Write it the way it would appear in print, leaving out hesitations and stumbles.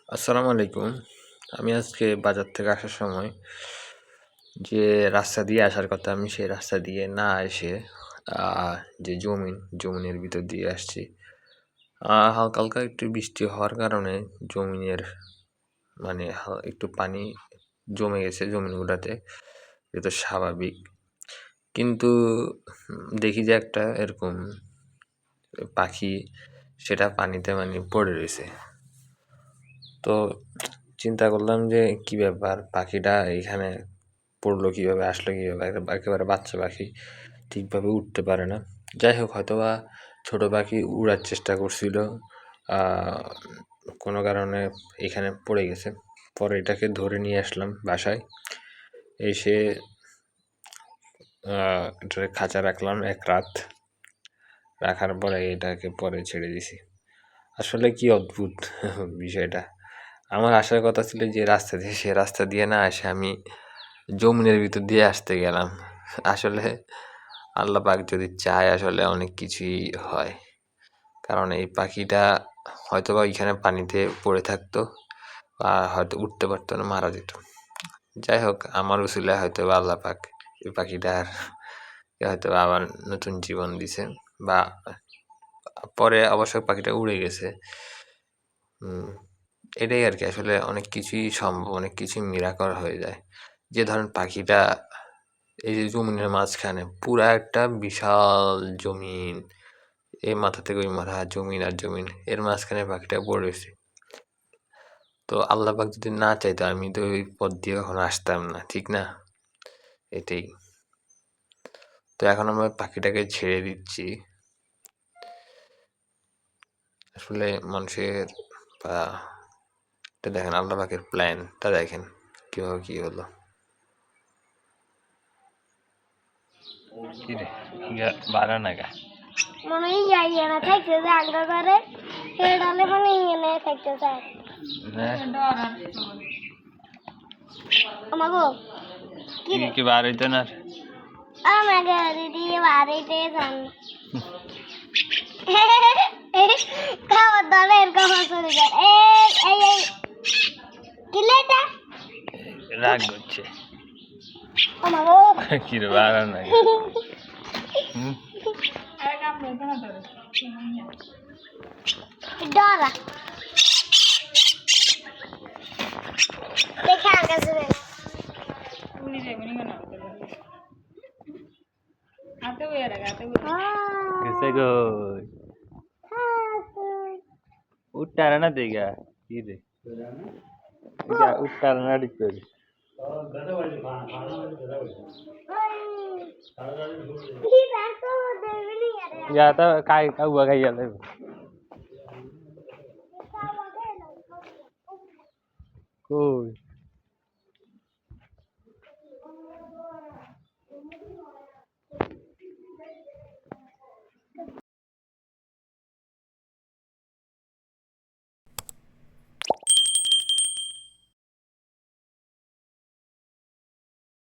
আসসালামু আলাইকুম। আমি আজকে বাজার থেকে আসার সময় যে রাস্তা দিয়ে আসার কথা, আমি সেই রাস্তা দিয়ে না এসে যে জমিনের ভিতর দিয়ে আসছি। হালকা হালকা একটু বৃষ্টি হওয়ার কারণে জমিনের মানে একটু পানি জমে গেছে জমিনগুলোতে, এটা স্বাভাবিক। কিন্তু দেখি যে একটা এরকম পাখি, সেটা পানিতে পড়ে রয়েছে। তো চিন্তা করলাম যে কি ব্যাপার, পাখিটা এখানে পড়লো কীভাবে, আসলো কীভাবে? একেবারে বাচ্চা পাখি, ঠিকভাবে উঠতে পারে না। যাই হোক, হয়তোবা ছোটো পাখি উড়ার চেষ্টা করছিল, কোনো কারণে এখানে পড়ে গেছে। পরে এটাকে ধরে নিয়ে আসলাম বাসায়, এসে এটাকে খাঁচা রাখলাম এক রাত। রাখার পরে এটাকে পরে ছেড়ে দিছি। আসলে কি অদ্ভুত বিষয়টা! আমার আসার কথা ছিল যে রাস্তা দিয়ে, সে রাস্তা দিয়ে না এসে আমি জমিনের ভিতর দিয়ে আসতে গেলাম। আসলে আল্লাহ পাক যদি চায়, আসলে অনেক কিছুই হয়। কারণ এই পাখিটা হয়তোবা ওইখানে পানিতে পড়ে থাকতো, আর হয়তো উঠতে পারতো না, মারা যেত। যাই হোক, আমার উসিলায় হয়তোবা আল্লাহ পাক এই পাখিটার হয়তো আবার নতুন জীবন দিছে, বা পরে অবশ্য পাখিটা উড়ে গেছে। এটাই আর কি। আসলে অনেক কিছুই সম্ভব, অনেক কিছুই মিরাকল হয়ে যায়। যে ধরেন পাখিটা এই যে জমিনের মাঝখানে, পুরা একটা বিশাল জমিন, এই মাথা থেকে ওই মাথা, জমিন আর জমিন, এর মাঝখানে পাখিটা পড়েছে। তো আল্লাহ পাক যদি না চাইতো, আমি তো ওই পথ দিয়ে কখনো আসতাম না, ঠিক না? এটাই। তো এখন আমরা পাখিটাকে ছেড়ে দিচ্ছি। আসলে মানুষের বা দেখেন, আল্লাহ পাকের প্ল্যানটা দেখেন কিভাবে কি হলো। কি রে, বাড়া নাগা মনে ইয়া থাকতে যে আগ্রা করে সেটালে মানে ইয়ে থাকতে চায় আমাগো কি বার হইতো না। আমাকে দিদি বাড়িতে যান খাবার দাবার এরকম চলে যায়। এই কিলেটা রাগ করছে আমাগো কি রে, বাড়া নাগা ডরা দেখে আকাশে कैसे गो उठा ना देगा की रे उठा ना डिको या तो काय का हुआ काय याले कोई